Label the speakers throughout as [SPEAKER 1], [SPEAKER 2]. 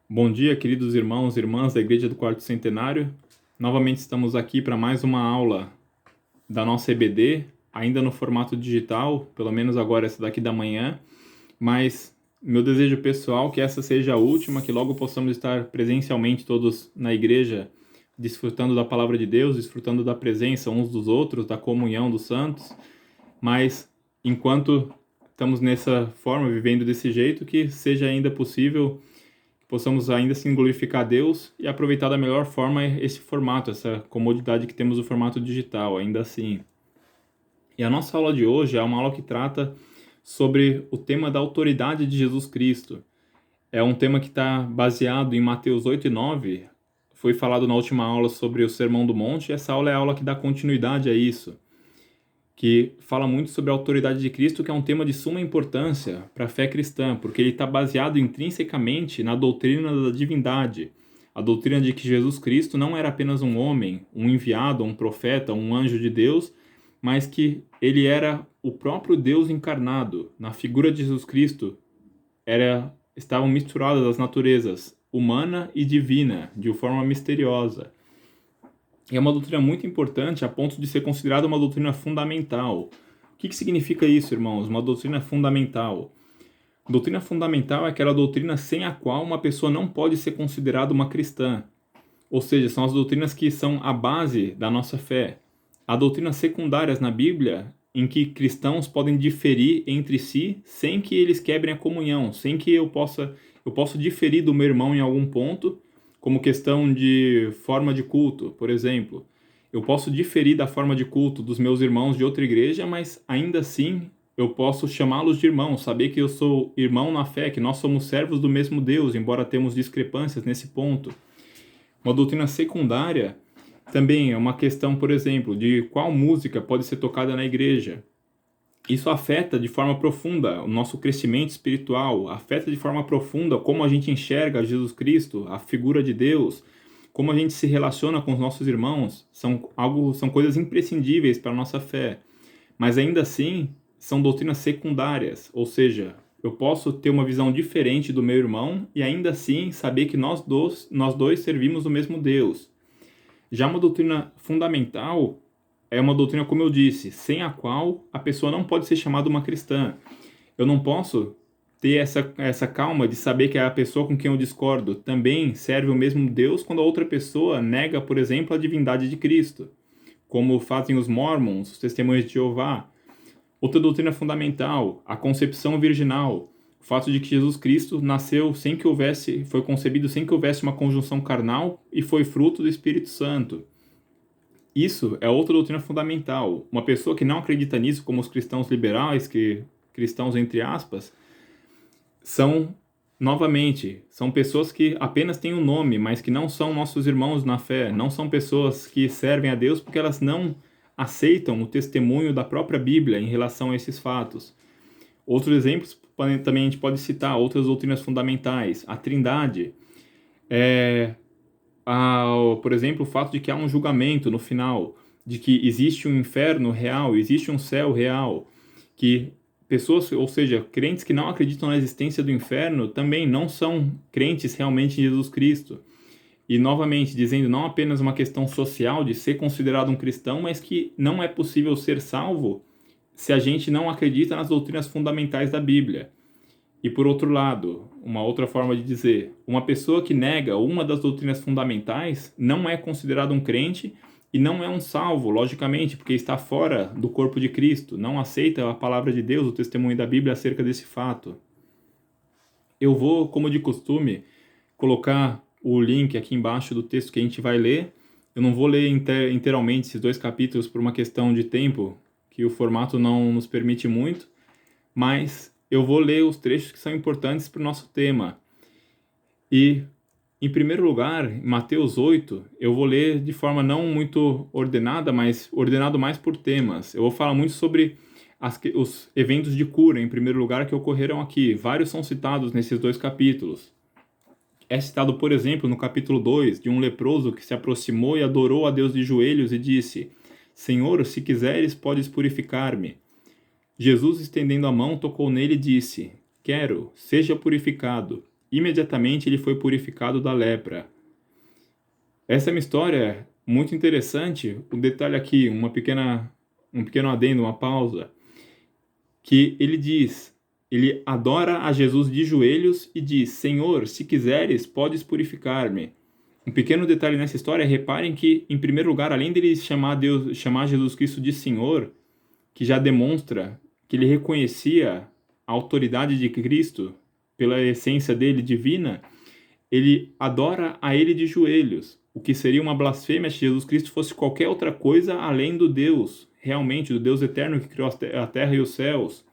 [SPEAKER 1] Bom dia, queridos irmãos e irmãs da Igreja do Quarto Centenário. Novamente estamos aqui para mais uma aula da nossa EBD, ainda no formato digital, pelo menos agora essa daqui da manhã, mas meu desejo pessoal é que essa seja a última, que logo possamos estar presencialmente todos na igreja, desfrutando da palavra de Deus, desfrutando da presença uns dos outros, da comunhão dos santos, mas enquanto estamos nessa forma, vivendo desse jeito, que seja ainda possível possamos ainda assim glorificar a Deus e aproveitar da melhor forma esse formato, essa comodidade que temos do formato digital, ainda assim. E a nossa aula de hoje é uma aula que trata sobre o tema da autoridade de Jesus Cristo. É um tema que está baseado em Mateus 8 e 9. Foi falado na última aula sobre o Sermão do Monte, e essa aula é a aula que dá continuidade a isso, que fala muito sobre a autoridade de Cristo, que é um tema de suma importância para a fé cristã, porque ele está baseado intrinsecamente na doutrina da divindade, a doutrina de que Jesus Cristo não era apenas um homem, um enviado, um profeta, um anjo de Deus, mas que ele era o próprio Deus encarnado. Na figura de Jesus Cristo estavam misturadas as naturezas humana e divina, de forma misteriosa. E é uma doutrina muito importante a ponto de ser considerada uma doutrina fundamental. O que significa isso, irmãos? Uma doutrina fundamental. Doutrina fundamental é aquela doutrina sem a qual uma pessoa não pode ser considerada uma cristã. Ou seja, são as doutrinas que são a base da nossa fé. Há doutrinas secundárias na Bíblia em que cristãos podem diferir entre si sem que eles quebrem a comunhão, sem que eu possa diferir do meu irmão em algum ponto, como questão de forma de culto, por exemplo. Eu posso diferir da forma de culto dos meus irmãos de outra igreja, mas ainda assim eu posso chamá-los de irmãos, saber que eu sou irmão na fé, que nós somos servos do mesmo Deus, embora temos discrepâncias nesse ponto. Uma doutrina secundária também é uma questão, por exemplo, de qual música pode ser tocada na igreja. Isso afeta de forma profunda o nosso crescimento espiritual, afeta de forma profunda como a gente enxerga Jesus Cristo, a figura de Deus, como a gente se relaciona com os nossos irmãos. São coisas imprescindíveis para a nossa fé. Mas ainda assim, são doutrinas secundárias, ou seja, eu posso ter uma visão diferente do meu irmão e ainda assim saber que nós dois servimos o mesmo Deus. Já uma doutrina fundamental é uma doutrina, como eu disse, sem a qual a pessoa não pode ser chamada uma cristã. Eu não posso ter essa calma de saber que a pessoa com quem eu discordo também serve o mesmo Deus quando a outra pessoa nega, por exemplo, a divindade de Cristo, como fazem os Mormons, os Testemunhas de Jeová. Outra doutrina fundamental, a concepção virginal, o fato de que Jesus Cristo nasceu foi concebido sem que houvesse uma conjunção carnal e foi fruto do Espírito Santo. Isso é outra doutrina fundamental. Uma pessoa que não acredita nisso, como os cristãos liberais, cristãos entre aspas, são pessoas que apenas têm um nome, mas que não são nossos irmãos na fé, não são pessoas que servem a Deus porque elas não aceitam o testemunho da própria Bíblia em relação a esses fatos. Outros exemplos também a gente pode citar, outras doutrinas fundamentais. A Trindade, por exemplo, o fato de que há um julgamento no final, de que existe um inferno real, existe um céu real, que pessoas, ou seja, crentes que não acreditam na existência do inferno, também não são crentes realmente em Jesus Cristo. E, novamente, dizendo não apenas uma questão social de ser considerado um cristão, mas que não é possível ser salvo se a gente não acredita nas doutrinas fundamentais da Bíblia. E, por outro lado, uma outra forma de dizer, uma pessoa que nega uma das doutrinas fundamentais não é considerado um crente e não é um salvo, logicamente, porque está fora do corpo de Cristo, não aceita a palavra de Deus, o testemunho da Bíblia acerca desse fato. Eu vou, como de costume, colocar o link aqui embaixo do texto que a gente vai ler. Eu não vou ler inteiramente esses 2 capítulos por uma questão de tempo, que o formato não nos permite muito, mas eu vou ler os trechos que são importantes para o nosso tema. E, em primeiro lugar, em Mateus 8, eu vou ler de forma não muito ordenada, mas ordenado mais por temas. Eu vou falar muito sobre os eventos de cura, em primeiro lugar, que ocorreram aqui. Vários são citados nesses 2 capítulos. É citado, por exemplo, no capítulo 2, de um leproso que se aproximou e adorou a Deus de joelhos e disse: Senhor, se quiseres, podes purificar-me. Jesus, estendendo a mão, tocou nele e disse: Quero, seja purificado. Imediatamente ele foi purificado da lepra. Essa é uma história muito interessante. O detalhe aqui, um pequeno adendo, uma pausa, que ele adora a Jesus de joelhos e diz: Senhor, se quiseres, podes purificar-me. Um pequeno detalhe nessa história, reparem que, em primeiro lugar, além dele chamar Jesus Cristo de Senhor, que já demonstra que ele reconhecia a autoridade de Cristo pela essência dele divina, ele adora a ele de joelhos, o que seria uma blasfêmia se Jesus Cristo fosse qualquer outra coisa além do Deus, realmente, do Deus eterno que criou a terra e os céus.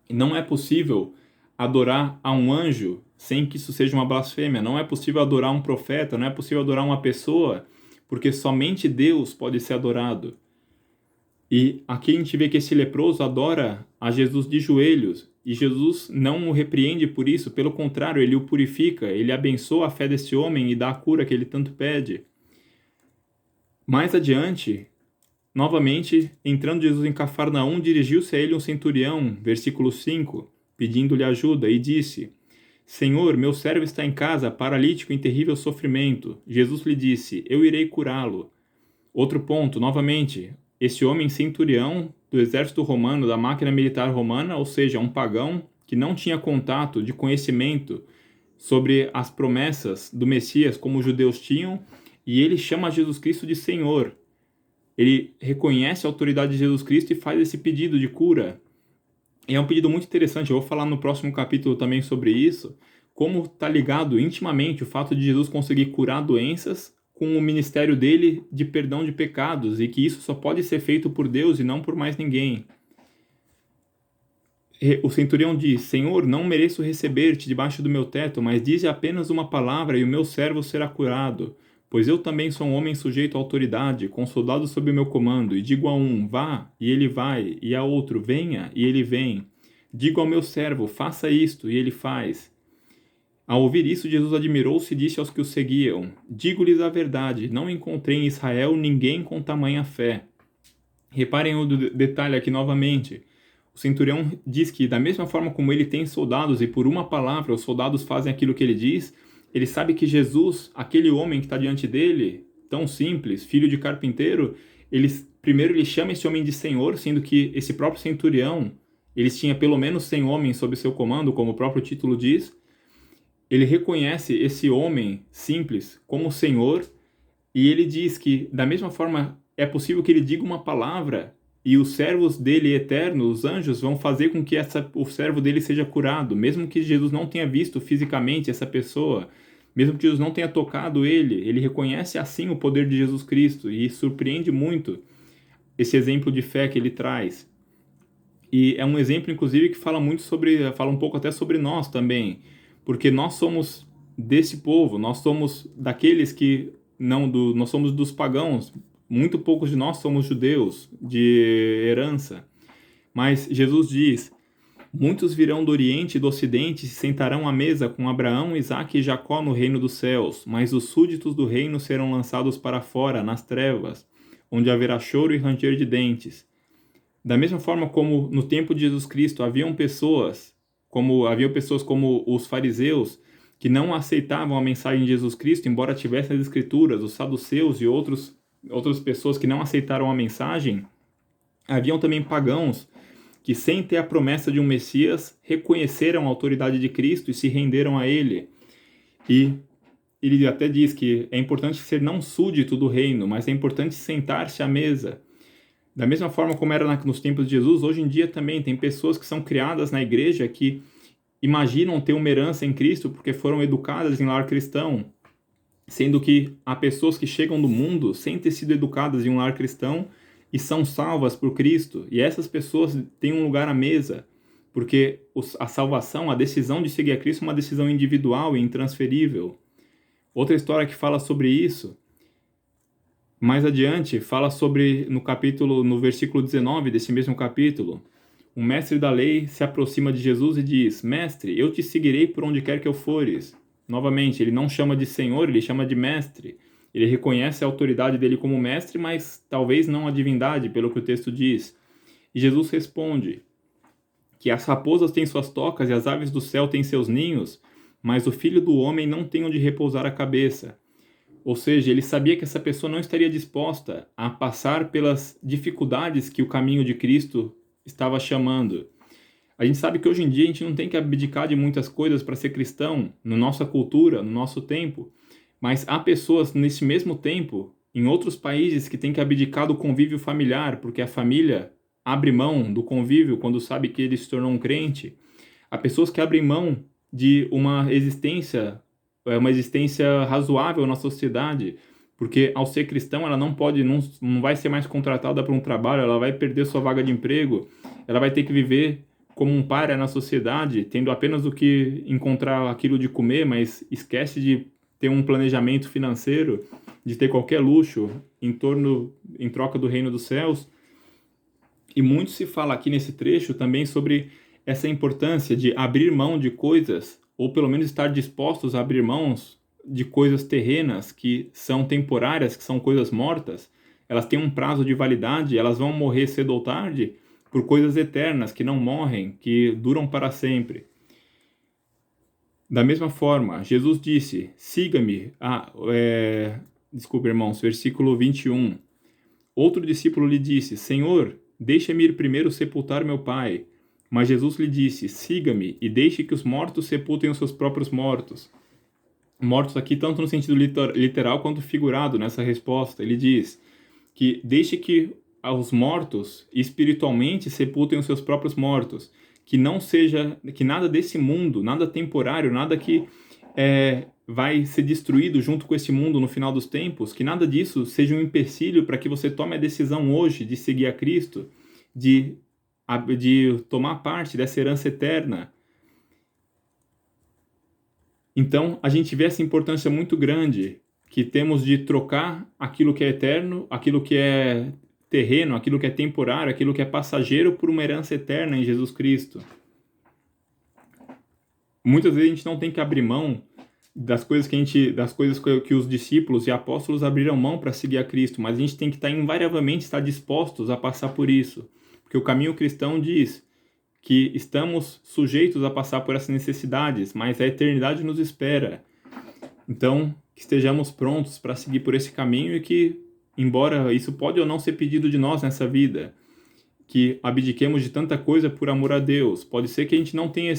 [SPEAKER 1] E não é possível adorar a um anjo sem que isso seja uma blasfêmia. Não é possível adorar um profeta, não é possível adorar uma pessoa, porque somente Deus pode ser adorado. E aqui a gente vê que esse leproso adora a Jesus de joelhos, e Jesus não o repreende por isso, pelo contrário, ele o purifica, ele abençoa a fé desse homem e dá a cura que ele tanto pede. Mais adiante, novamente, entrando Jesus em Cafarnaum, dirigiu-se a ele um centurião, versículo 5, pedindo-lhe ajuda, e disse: Senhor, meu servo está em casa, paralítico em terrível sofrimento. Jesus lhe disse: Eu irei curá-lo. Outro ponto, novamente, esse homem centurião do exército romano, da máquina militar romana, ou seja, um pagão que não tinha contato de conhecimento sobre as promessas do Messias como os judeus tinham, e ele chama Jesus Cristo de Senhor. Ele reconhece a autoridade de Jesus Cristo e faz esse pedido de cura. E é um pedido muito interessante, eu vou falar no próximo capítulo também sobre isso, como está ligado intimamente o fato de Jesus conseguir curar doenças com o ministério dele de perdão de pecados, e que isso só pode ser feito por Deus e não por mais ninguém. O centurião diz: Senhor, não mereço receber-te debaixo do meu teto, mas dize apenas uma palavra e o meu servo será curado. Pois eu também sou um homem sujeito à autoridade, com soldados sob o meu comando, e digo a um, vá, e ele vai, e a outro, venha, e ele vem. Digo ao meu servo, faça isto, e ele faz. Ao ouvir isso, Jesus admirou-se e disse aos que o seguiam: Digo-lhes a verdade, não encontrei em Israel ninguém com tamanha fé. Reparem o detalhe aqui novamente. O centurião diz que, da mesma forma como ele tem soldados, e por uma palavra os soldados fazem aquilo que ele diz, ele sabe que Jesus, aquele homem que está diante dele, tão simples, filho de carpinteiro, primeiro ele chama esse homem de Senhor, sendo que esse próprio centurião, eles tinham pelo menos 100 homens sob seu comando, como o próprio título diz. Ele reconhece esse homem simples como Senhor, e ele diz que, da mesma forma, é possível que ele diga uma palavra e os servos dele eternos, os anjos, vão fazer com que o servo dele seja curado, mesmo que Jesus não tenha visto fisicamente essa pessoa, mesmo que Jesus não tenha tocado ele reconhece assim o poder de Jesus Cristo, e surpreende muito esse exemplo de fé que ele traz. E é um exemplo, inclusive, que fala um pouco até sobre nós também, porque nós somos desse povo, nós somos daqueles que nós somos dos pagãos. Muito poucos de nós somos judeus de herança, mas Jesus diz: muitos virão do Oriente e do Ocidente e se sentarão à mesa com Abraão, Isaque e Jacó no reino dos céus, mas os súditos do reino serão lançados para fora, nas trevas, onde haverá choro e ranger de dentes. Da mesma forma como no tempo de Jesus Cristo haviam pessoas como os fariseus, que não aceitavam a mensagem de Jesus Cristo, embora tivessem as escrituras, os saduceus e outras pessoas que não aceitaram a mensagem, haviam também pagãos que, sem ter a promessa de um Messias, reconheceram a autoridade de Cristo e se renderam a ele. E ele até diz que é importante ser não súdito do reino, mas é importante sentar-se à mesa. Da mesma forma como era nos tempos de Jesus, hoje em dia também tem pessoas que são criadas na igreja que imaginam ter uma herança em Cristo porque foram educadas em lar cristão, sendo que há pessoas que chegam do mundo sem ter sido educadas em um lar cristão e são salvas por Cristo, e essas pessoas têm um lugar à mesa, porque a salvação, a decisão de seguir a Cristo é uma decisão individual e intransferível. Outra história que fala sobre isso, mais adiante, fala sobre, no versículo 19 desse mesmo capítulo, um mestre da lei se aproxima de Jesus e diz: Mestre, eu te seguirei por onde quer que eu fores. Novamente, ele não chama de Senhor, ele chama de Mestre. Ele reconhece a autoridade dele como mestre, mas talvez não a divindade, pelo que o texto diz. E Jesus responde que as raposas têm suas tocas e as aves do céu têm seus ninhos, mas o Filho do Homem não tem onde repousar a cabeça. Ou seja, ele sabia que essa pessoa não estaria disposta a passar pelas dificuldades que o caminho de Cristo estava chamando. A gente sabe que hoje em dia a gente não tem que abdicar de muitas coisas para ser cristão, na nossa cultura, no nosso tempo, mas há pessoas nesse mesmo tempo, em outros países, que têm que abdicar do convívio familiar, porque a família abre mão do convívio quando sabe que ele se tornou um crente. Há pessoas que abrem mão de uma existência razoável na sociedade, porque ao ser cristão ela não vai ser mais contratada para um trabalho, ela vai perder sua vaga de emprego, ela vai ter que viver como um pária na sociedade, tendo apenas o que encontrar aquilo de comer, mas esquece de ter um planejamento financeiro, de ter qualquer luxo em troca do reino dos céus. E muito se fala aqui nesse trecho também sobre essa importância de abrir mão de coisas, ou pelo menos estar dispostos a abrir mãos de coisas terrenas que são temporárias, que são coisas mortas. Elas têm um prazo de validade, elas vão morrer cedo ou tarde, por coisas eternas, que não morrem, que duram para sempre. Da mesma forma, Jesus disse, siga-me. Desculpe, irmãos, versículo 21. Outro discípulo lhe disse, Senhor, deixa-me ir primeiro sepultar meu pai. Mas Jesus lhe disse, siga-me e deixe que os mortos sepultem os seus próprios mortos. Mortos aqui tanto no sentido literal quanto figurado nessa resposta. Ele diz que deixe que os mortos espiritualmente sepultem os seus próprios mortos, que nada desse mundo, nada temporário, nada que vai ser destruído junto com esse mundo no final dos tempos, que nada disso seja um empecilho para que você tome a decisão hoje de seguir a Cristo, de tomar parte dessa herança eterna. Então, a gente vê essa importância muito grande que temos de trocar aquilo que é eterno, aquilo que é terreno, aquilo que é temporário, aquilo que é passageiro por uma herança eterna em Jesus Cristo. Muitas vezes a gente não tem que abrir mão das coisas que os discípulos e apóstolos abriram mão para seguir a Cristo, mas a gente tem que invariavelmente estar dispostos a passar por isso, porque o caminho cristão diz que estamos sujeitos a passar por essas necessidades, mas a eternidade nos espera. Então, que estejamos prontos para seguir por esse caminho e que, embora isso pode ou não ser pedido de nós nessa vida, que abdiquemos de tanta coisa por amor a Deus. Pode ser que a gente não tenha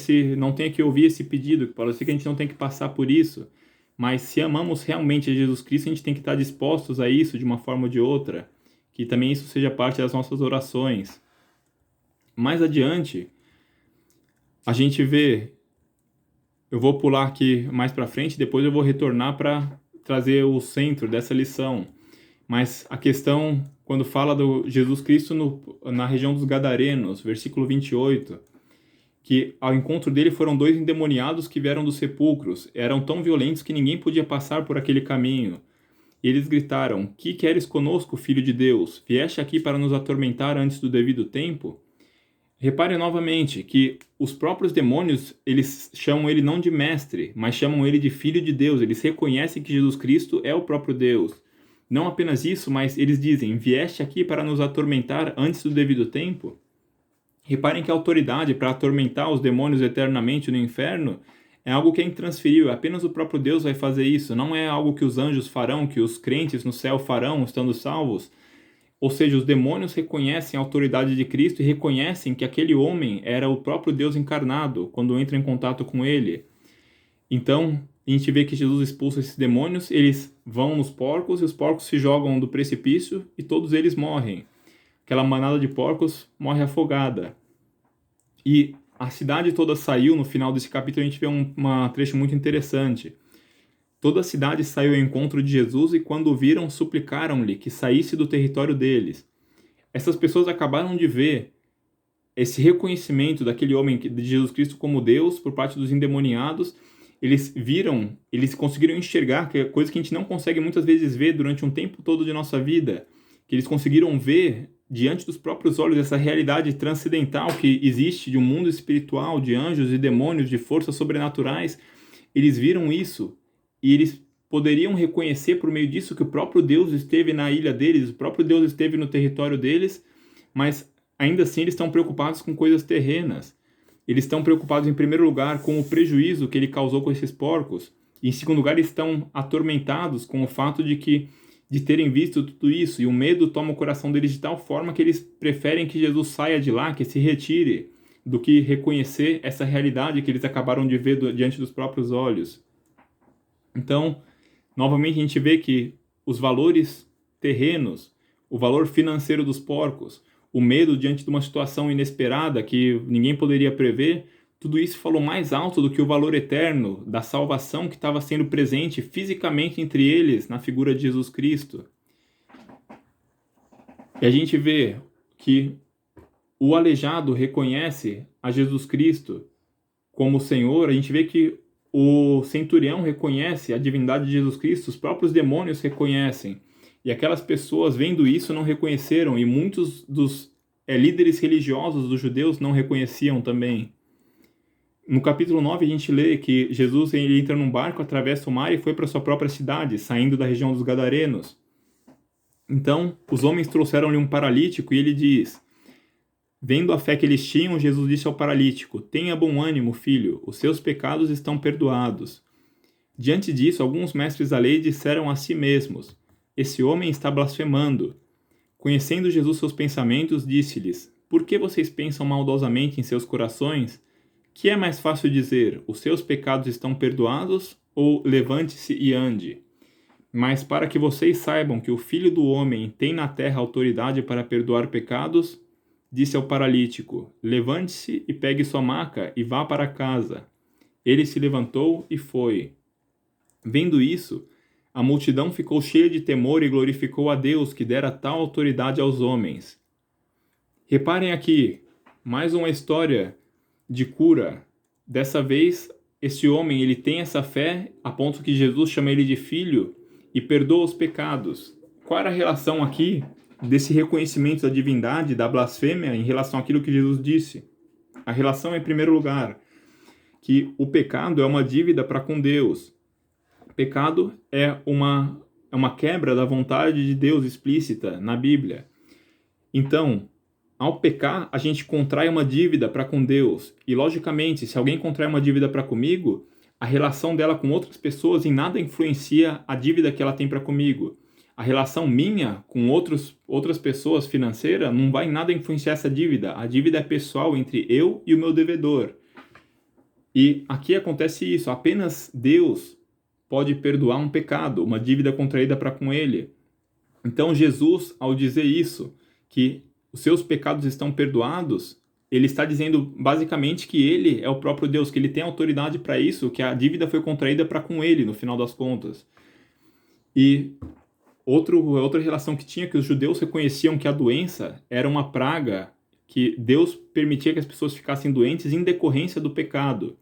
[SPEAKER 1] que ouvir esse pedido, pode ser que a gente não tenha que passar por isso, mas se amamos realmente a Jesus Cristo, a gente tem que estar dispostos a isso de uma forma ou de outra, que também isso seja parte das nossas orações. Mais adiante, a gente vê, eu vou pular aqui mais para frente, depois eu vou retornar para trazer o centro dessa lição. Mas a questão, quando fala do Jesus Cristo na região dos Gadarenos, versículo 28, que ao encontro dele foram 2 endemoniados que vieram dos sepulcros, eram tão violentos que ninguém podia passar por aquele caminho. E eles gritaram, que queres conosco, filho de Deus? Vieste aqui para nos atormentar antes do devido tempo? Repare novamente que os próprios demônios, eles chamam ele não de mestre, mas chamam ele de filho de Deus. Eles reconhecem que Jesus Cristo é o próprio Deus. Não apenas isso, mas eles dizem, vieste aqui para nos atormentar antes do devido tempo? Reparem que a autoridade para atormentar os demônios eternamente no inferno é algo que é intransferível, apenas o próprio Deus vai fazer isso, não é algo que os anjos farão, que os crentes no céu farão, estando salvos. Ou seja, os demônios reconhecem a autoridade de Cristo e reconhecem que aquele homem era o próprio Deus encarnado, quando entra em contato com ele. Então, a gente vê que Jesus expulsa esses demônios, eles vão nos porcos e os porcos se jogam do precipício e todos eles morrem. Aquela manada de porcos morre afogada. E a cidade toda saiu, no final desse capítulo a gente vê um trecho muito interessante. Toda a cidade saiu ao encontro de Jesus e quando o viram, suplicaram-lhe que saísse do território deles. Essas pessoas acabaram de ver esse reconhecimento daquele homem de Jesus Cristo como Deus por parte dos endemoniados. Eles conseguiram enxergar, que é coisa que a gente não consegue muitas vezes ver durante um tempo todo de nossa vida, que eles conseguiram ver diante dos próprios olhos essa realidade transcendental que existe de um mundo espiritual, de anjos e demônios, de forças sobrenaturais. Eles viram isso e eles poderiam reconhecer por meio disso que o próprio Deus esteve na ilha deles, o próprio Deus esteve no território deles, mas ainda assim eles estão preocupados com coisas terrenas. eles estão preocupados em primeiro lugar com o prejuízo que ele causou com esses porcos, e em segundo lugar eles estão atormentados com o fato de terem visto tudo isso, e o medo toma o coração deles de tal forma que eles preferem que Jesus saia de lá, que se retire, do que reconhecer essa realidade que eles acabaram de ver diante dos próprios olhos. Então, novamente a gente vê que os valores terrenos, o valor financeiro dos porcos, o medo diante de uma situação inesperada que ninguém poderia prever, tudo isso falou mais alto do que o valor eterno da salvação que estava sendo presente fisicamente entre eles na figura de Jesus Cristo. E a gente vê que o aleijado reconhece a Jesus Cristo como Senhor, a gente vê que o centurião reconhece a divindade de Jesus Cristo, os próprios demônios reconhecem. E aquelas pessoas, vendo isso, não reconheceram, e muitos dos líderes religiosos dos judeus não reconheciam também. No capítulo 9, a gente lê que Jesus ele entra num barco, atravessa o mar e foi para sua própria cidade, saindo da região dos Gadarenos. Então, os homens trouxeram-lhe um paralítico e ele diz: vendo a fé que eles tinham, Jesus disse ao paralítico: tenha bom ânimo, filho, os seus pecados estão perdoados. Diante disso, alguns mestres da lei disseram a si mesmos: esse homem está blasfemando. Conhecendo Jesus seus pensamentos, disse-lhes: por que vocês pensam maldosamente em seus corações? Que é mais fácil dizer: os seus pecados estão perdoados, ou levante-se e ande? Mas para que vocês saibam que o Filho do Homem tem na terra autoridade para perdoar pecados, disse ao paralítico: levante-se e pegue sua maca e vá para casa. Ele se levantou e foi. Vendo isso, a multidão ficou cheia de temor e glorificou a Deus que dera tal autoridade aos homens. Reparem aqui, mais uma história de cura. Dessa vez, esse homem ele tem essa fé a ponto que Jesus chama ele de filho e perdoa os pecados. Qual era a relação aqui desse reconhecimento da divindade, da blasfêmia, em relação àquilo que Jesus disse? A relação é, em primeiro lugar, que o pecado é uma dívida para com Deus. Pecado é uma quebra da vontade de Deus explícita na Bíblia. Então, ao pecar, a gente contrai uma dívida para com Deus. E, logicamente, se alguém contrai uma dívida para comigo, a relação dela com outras pessoas em nada influencia a dívida que ela tem para comigo. A relação minha com outras pessoas financeira não vai em nada influenciar essa dívida. A dívida é pessoal entre eu e o meu devedor. E aqui acontece isso. Apenas Deus pode perdoar um pecado, uma dívida contraída para com ele. Então Jesus, ao dizer isso, que os seus pecados estão perdoados, ele está dizendo basicamente que ele é o próprio Deus, que ele tem autoridade para isso, que a dívida foi contraída para com ele, no final das contas. E outra relação que tinha, que os judeus reconheciam que a doença era uma praga, que Deus permitia que as pessoas ficassem doentes em decorrência do pecado,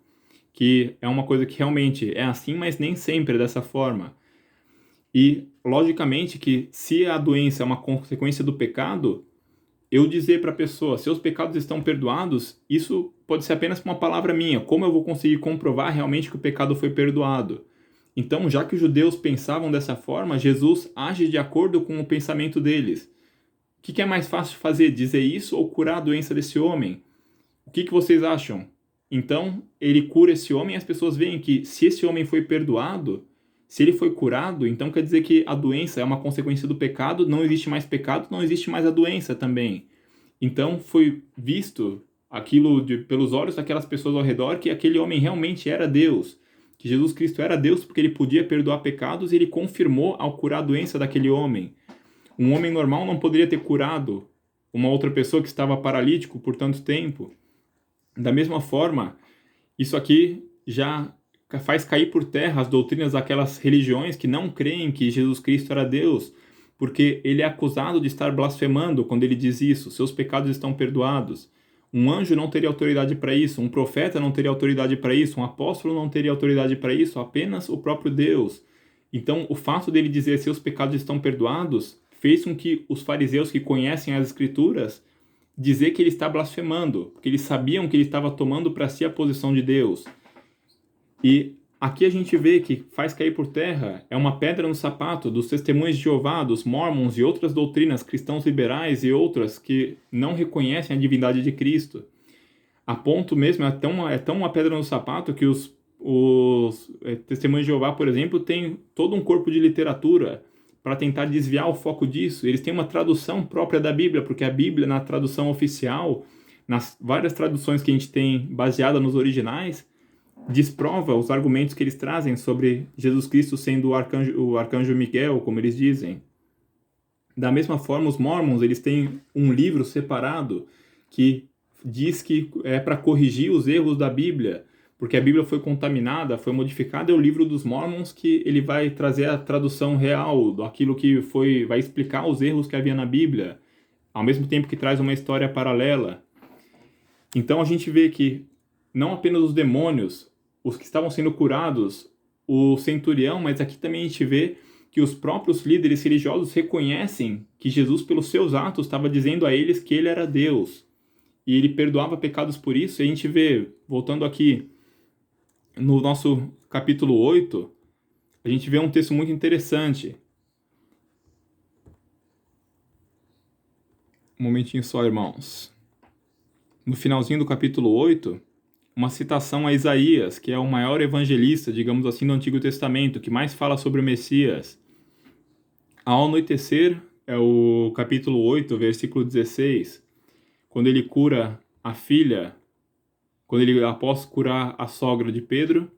[SPEAKER 1] que é uma coisa que realmente é assim, mas nem sempre é dessa forma. E, logicamente, que se a doença é uma consequência do pecado, eu dizer para a pessoa: seus pecados estão perdoados, isso pode ser apenas uma palavra minha. Como eu vou conseguir comprovar realmente que o pecado foi perdoado? Então, já que os judeus pensavam dessa forma, Jesus age de acordo com o pensamento deles. O que é mais fácil fazer, dizer isso ou curar a doença desse homem? O que vocês acham? Então, ele cura esse homem e as pessoas veem que se esse homem foi perdoado, se ele foi curado, então quer dizer que a doença é uma consequência do pecado, não existe mais pecado, não existe mais a doença também. Então, foi visto aquilo pelos olhos daquelas pessoas ao redor que aquele homem realmente era Deus, que Jesus Cristo era Deus porque ele podia perdoar pecados, e ele confirmou ao curar a doença daquele homem. Um homem normal não poderia ter curado uma outra pessoa que estava paralítico por tanto tempo. Da mesma forma, isso aqui já faz cair por terra as doutrinas daquelas religiões que não creem que Jesus Cristo era Deus, porque ele é acusado de estar blasfemando quando ele diz isso: seus pecados estão perdoados. Um anjo não teria autoridade para isso, um profeta não teria autoridade para isso, um apóstolo não teria autoridade para isso, apenas o próprio Deus. Então, o fato dele dizer seus pecados estão perdoados fez com que os fariseus que conhecem as Escrituras dizer que ele está blasfemando, porque eles sabiam que ele estava tomando para si a posição de Deus. E aqui a gente vê que faz cair por terra, é uma pedra no sapato dos testemunhos de Jeová, dos Mormons e outras doutrinas cristãos liberais e outras que não reconhecem a divindade de Cristo. A ponto mesmo, é tão uma pedra no sapato que os Testemunhos de Jeová, por exemplo, tem todo um corpo de literatura para tentar desviar o foco disso. Eles têm uma tradução própria da Bíblia, porque a Bíblia, na tradução oficial, nas várias traduções que a gente tem baseada nos originais, desprova os argumentos que eles trazem sobre Jesus Cristo sendo o arcanjo Miguel, como eles dizem. Da mesma forma, os Mormons, eles têm um livro separado que diz que é para corrigir os erros da Bíblia, porque a Bíblia foi contaminada, foi modificada. É o livro dos Mormons que ele vai trazer a tradução real daquilo que foi, vai explicar os erros que havia na Bíblia, ao mesmo tempo que traz uma história paralela. Então a gente vê que não apenas os demônios, os que estavam sendo curados, o centurião, mas aqui também a gente vê que os próprios líderes religiosos reconhecem que Jesus, pelos seus atos, estava dizendo a eles que ele era Deus. E ele perdoava pecados por isso. E a gente vê, voltando aqui no nosso capítulo 8, a gente vê um texto muito interessante. Um momentinho só, irmãos. No finalzinho do capítulo 8, uma citação a Isaías, que é o maior evangelista, digamos assim, do Antigo Testamento, que mais fala sobre o Messias. Ao anoitecer, é o capítulo 8, versículo 16, quando ele cura a filha, quando ele, após curar a sogra de Pedro,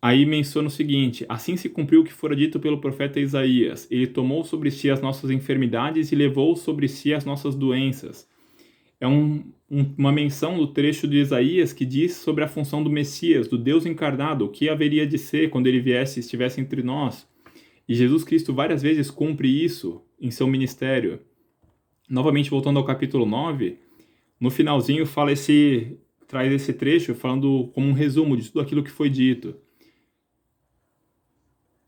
[SPEAKER 1] aí menciona o seguinte: assim se cumpriu o que fora dito pelo profeta Isaías, ele tomou sobre si as nossas enfermidades e levou sobre si as nossas doenças. É uma menção do trecho de Isaías que diz sobre a função do Messias, do Deus encarnado, o que haveria de ser quando ele viesse e estivesse entre nós. E Jesus Cristo várias vezes cumpre isso em seu ministério. Novamente, voltando ao capítulo 9, no finalzinho traz esse trecho falando como um resumo de tudo aquilo que foi dito,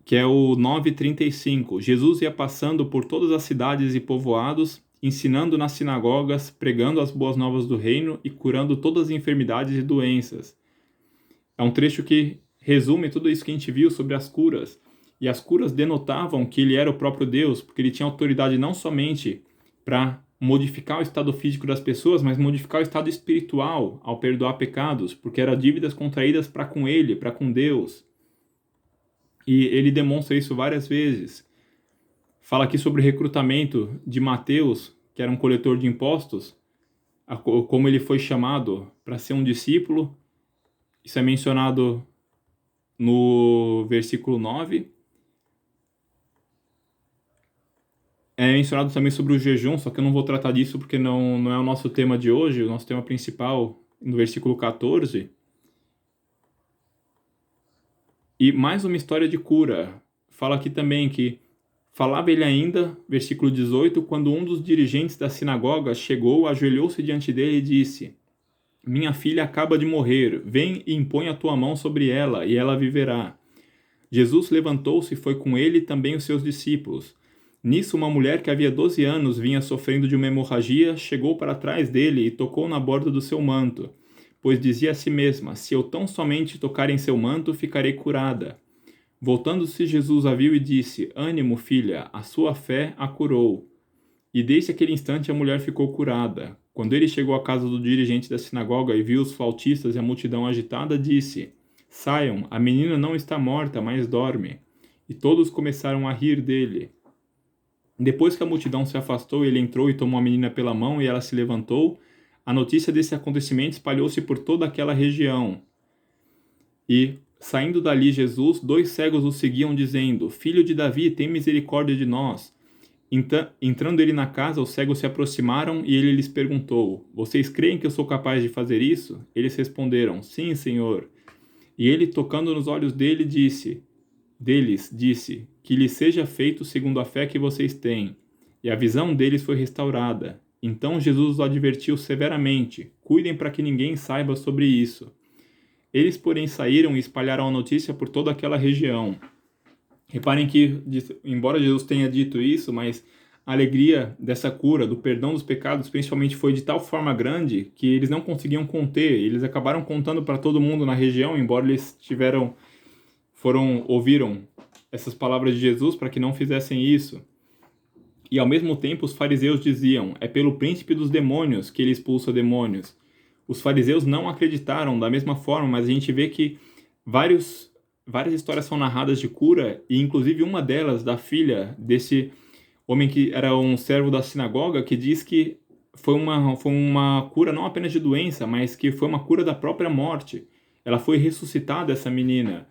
[SPEAKER 1] que é o 9:35. Jesus ia passando por todas as cidades e povoados, ensinando nas sinagogas, pregando as boas novas do reino e curando todas as enfermidades e doenças. É um trecho que resume tudo isso que a gente viu sobre as curas. E as curas denotavam que ele era o próprio Deus, porque ele tinha autoridade não somente para modificar o estado físico das pessoas, mas modificar o estado espiritual ao perdoar pecados, porque eram dívidas contraídas para com ele, para com Deus. E ele demonstra isso várias vezes. Fala aqui sobre o recrutamento de Mateus, que era um coletor de impostos, como ele foi chamado para ser um discípulo. Isso é mencionado no versículo 9. É mencionado também sobre o jejum, só que eu não vou tratar disso porque não é o nosso tema de hoje. O nosso tema principal, no versículo 14. E mais uma história de cura. Fala aqui também que falava ele ainda, versículo 18, quando um dos dirigentes da sinagoga chegou, ajoelhou-se diante dele e disse: minha filha acaba de morrer, vem e impõe a tua mão sobre ela, e ela viverá. Jesus levantou-se e foi com ele também os seus discípulos. Nisso, uma mulher que havia 12 anos vinha sofrendo de uma hemorragia, chegou para trás dele e tocou na borda do seu manto, pois dizia a si mesma: se eu tão somente tocar em seu manto, ficarei curada. Voltando-se, Jesus a viu e disse: ânimo, filha, a sua fé a curou. E desde aquele instante a mulher ficou curada. Quando ele chegou à casa do dirigente da sinagoga e viu os flautistas e a multidão agitada, disse: saiam, a menina não está morta, mas dorme. E todos começaram a rir dele. Depois que a multidão se afastou, ele entrou e tomou a menina pela mão e ela se levantou. A notícia desse acontecimento espalhou-se por toda aquela região. E, saindo dali Jesus, 2 cegos o seguiam, dizendo: filho de Davi, tem misericórdia de nós. Entrando ele na casa, os cegos se aproximaram e ele lhes perguntou: vocês creem que eu sou capaz de fazer isso? Eles responderam: sim, Senhor. E ele, tocando nos olhos deles, disse: que lhes seja feito segundo a fé que vocês têm. E a visão deles foi restaurada. Então Jesus os advertiu severamente: cuidem para que ninguém saiba sobre isso. Eles, porém, saíram e espalharam a notícia por toda aquela região. Reparem que, embora Jesus tenha dito isso, mas a alegria dessa cura, do perdão dos pecados, principalmente, foi de tal forma grande que eles não conseguiam conter. Eles acabaram contando para todo mundo na região, embora eles ouviram essas palavras de Jesus para que não fizessem isso. E ao mesmo tempo os fariseus diziam: é pelo príncipe dos demônios que ele expulsa demônios. Os fariseus não acreditaram da mesma forma, mas a gente vê que várias histórias são narradas de cura, e inclusive uma delas da filha desse homem que era um servo da sinagoga, que diz que foi uma cura não apenas de doença, mas que foi uma cura da própria morte. Ela foi ressuscitada, essa menina.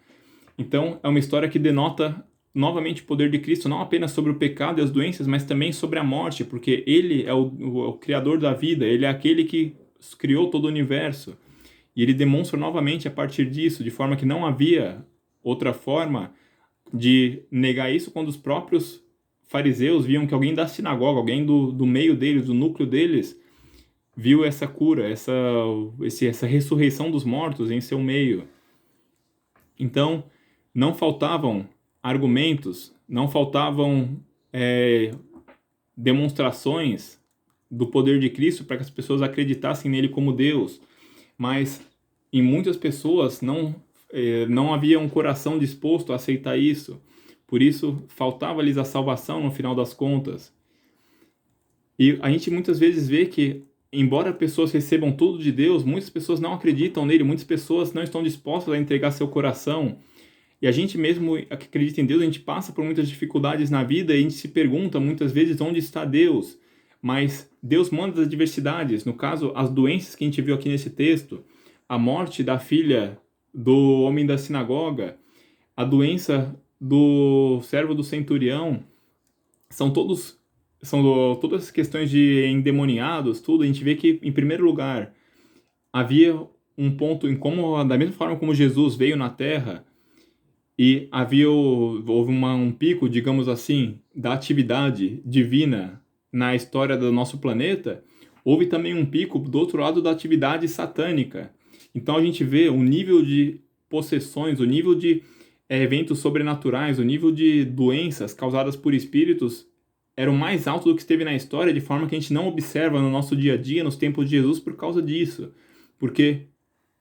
[SPEAKER 1] Então, é uma história que denota novamente o poder de Cristo, não apenas sobre o pecado e as doenças, mas também sobre a morte, porque Ele é o Criador da vida, Ele é aquele que criou todo o universo. E Ele demonstra novamente a partir disso, de forma que não havia outra forma de negar isso, quando os próprios fariseus viam que alguém da sinagoga, alguém do meio deles, do núcleo deles, viu essa cura, essa ressurreição dos mortos em seu meio. Então, não faltavam argumentos, não faltavam demonstrações do poder de Cristo para que as pessoas acreditassem nele como Deus, mas em muitas pessoas não havia um coração disposto a aceitar isso. Por isso, faltava-lhes a salvação no final das contas. E a gente muitas vezes vê que, embora pessoas recebam tudo de Deus, muitas pessoas não acreditam nele, muitas pessoas não estão dispostas a entregar seu coração. E a gente mesmo que acredita em Deus, a gente passa por muitas dificuldades na vida e a gente se pergunta muitas vezes onde está Deus. Mas Deus manda as adversidades. No caso, as doenças que a gente viu aqui nesse texto, a morte da filha do homem da sinagoga, a doença do servo do centurião, são todas as questões de endemoniados, tudo. A gente vê que, em primeiro lugar, havia um ponto em como, da mesma forma como Jesus veio na Terra, e houve um pico, digamos assim, da atividade divina na história do nosso planeta, houve também um pico do outro lado da atividade satânica. Então a gente vê o nível de possessões, o nível de eventos sobrenaturais, o nível de doenças causadas por espíritos era o mais alto do que esteve na história, de forma que a gente não observa no nosso dia a dia, nos tempos de Jesus, por causa disso. Porque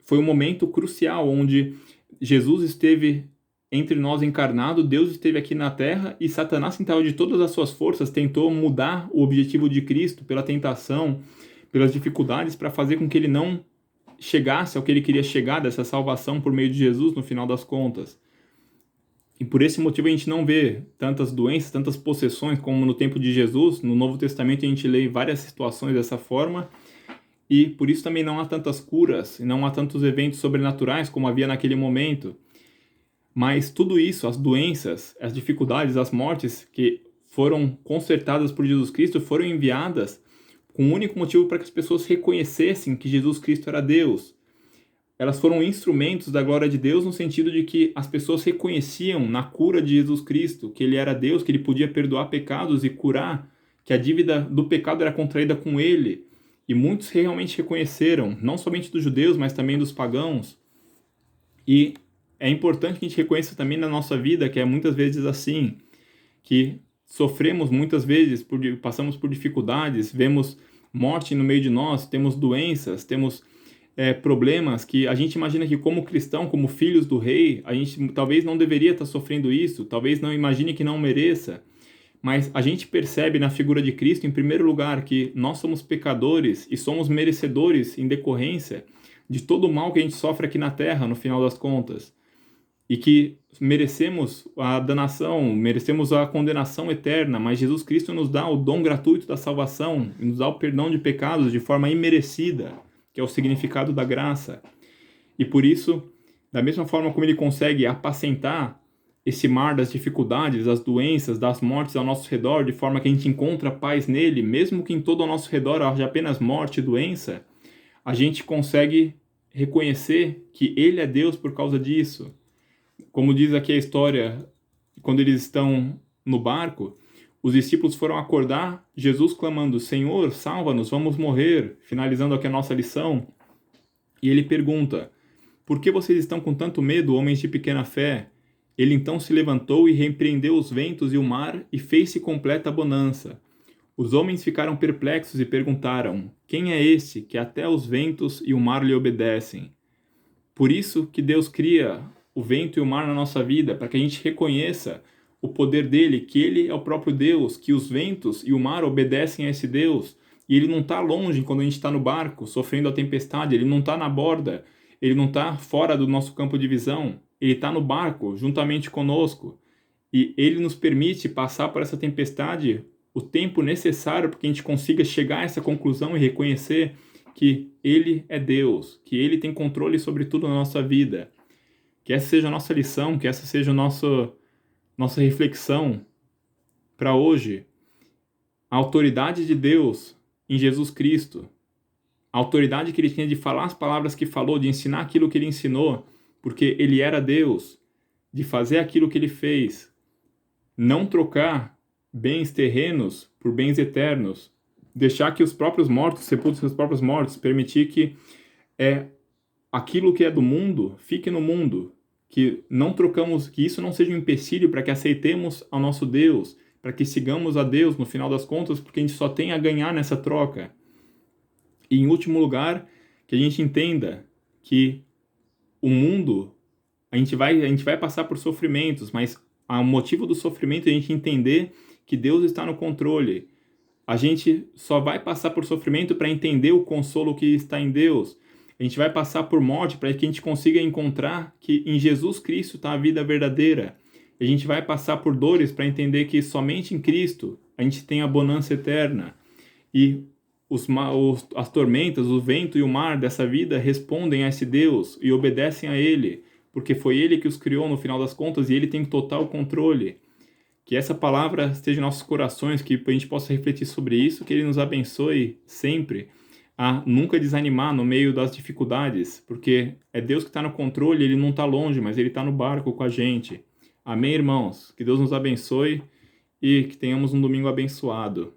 [SPEAKER 1] foi um momento crucial onde Jesus esteve entre nós encarnado, Deus esteve aqui na Terra e Satanás, tentava de todas as suas forças, tentou mudar o objetivo de Cristo pela tentação, pelas dificuldades, para fazer com que ele não chegasse ao que ele queria chegar, dessa salvação por meio de Jesus, no final das contas. E por esse motivo a gente não vê tantas doenças, tantas possessões como no tempo de Jesus. No Novo Testamento a gente lê várias situações dessa forma, e por isso também não há tantas curas, e não há tantos eventos sobrenaturais como havia naquele momento. Mas tudo isso, as doenças, as dificuldades, as mortes que foram consertadas por Jesus Cristo, foram enviadas com um único motivo, para que as pessoas reconhecessem que Jesus Cristo era Deus. Elas foram instrumentos da glória de Deus, no sentido de que as pessoas reconheciam na cura de Jesus Cristo que ele era Deus, que ele podia perdoar pecados e curar, que a dívida do pecado era contraída com ele. E muitos realmente reconheceram, não somente dos judeus, mas também dos pagãos. E é importante que a gente reconheça também na nossa vida que é muitas vezes assim, que sofremos muitas vezes, passamos por dificuldades, vemos morte no meio de nós, temos doenças, temos problemas que a gente imagina que, como cristão, como filhos do rei, a gente talvez não deveria estar sofrendo isso, talvez não imagine que não mereça, mas a gente percebe na figura de Cristo, em primeiro lugar, que nós somos pecadores e somos merecedores em decorrência de todo o mal que a gente sofre aqui na terra, no final das contas, e que merecemos a danação, merecemos a condenação eterna, mas Jesus Cristo nos dá o dom gratuito da salvação, e nos dá o perdão de pecados de forma imerecida, que é o significado da graça. E por isso, da mesma forma como ele consegue apacentar esse mar das dificuldades, das doenças, das mortes ao nosso redor, de forma que a gente encontra paz nele, mesmo que em todo ao nosso redor haja apenas morte e doença, a gente consegue reconhecer que ele é Deus por causa disso. Como diz aqui a história, quando eles estão no barco, os discípulos foram acordar Jesus clamando: Senhor, salva-nos, vamos morrer, finalizando aqui a nossa lição. E ele pergunta: por que vocês estão com tanto medo, homens de pequena fé? Ele então se levantou e repreendeu os ventos e o mar e fez-se completa bonança. Os homens ficaram perplexos e perguntaram: quem é esse que até os ventos e o mar lhe obedecem? Por isso que Deus cria o vento e o mar na nossa vida, para que a gente reconheça o poder dele, que ele é o próprio Deus, que os ventos e o mar obedecem a esse Deus. E ele não está longe quando a gente está no barco, sofrendo a tempestade, ele não está na borda, ele não está fora do nosso campo de visão, ele está no barco juntamente conosco. E ele nos permite passar por essa tempestade o tempo necessário para que a gente consiga chegar a essa conclusão e reconhecer que ele é Deus, que ele tem controle sobre tudo na nossa vida. Que essa seja a nossa lição, que essa seja a nossa reflexão para hoje. A autoridade de Deus em Jesus Cristo, a autoridade que ele tinha de falar as palavras que falou, de ensinar aquilo que ele ensinou, porque ele era Deus, de fazer aquilo que ele fez, não trocar bens terrenos por bens eternos, deixar que os próprios mortos sepultem seus próprios mortos, permitir que aquilo que é do mundo fique no mundo, que não trocamos, que isso não seja um empecilho para que aceitemos ao nosso Deus, para que sigamos a Deus no final das contas, porque a gente só tem a ganhar nessa troca. E em último lugar, que a gente entenda que o mundo, a gente vai passar por sofrimentos, mas o motivo do sofrimento é a gente entender que Deus está no controle. A gente só vai passar por sofrimento para entender o consolo que está em Deus. A gente vai passar por morte para que a gente consiga encontrar que em Jesus Cristo está a vida verdadeira. A gente vai passar por dores para entender que somente em Cristo a gente tem a bonança eterna. E as tormentas, o vento e o mar dessa vida respondem a esse Deus e obedecem a Ele, porque foi Ele que os criou no final das contas e Ele tem total controle. Que essa palavra esteja em nossos corações, que a gente possa refletir sobre isso, que Ele nos abençoe sempre a nunca desanimar no meio das dificuldades, porque é Deus que está no controle, Ele não está longe, mas Ele está no barco com a gente. Amém, irmãos? Que Deus nos abençoe e que tenhamos um domingo abençoado.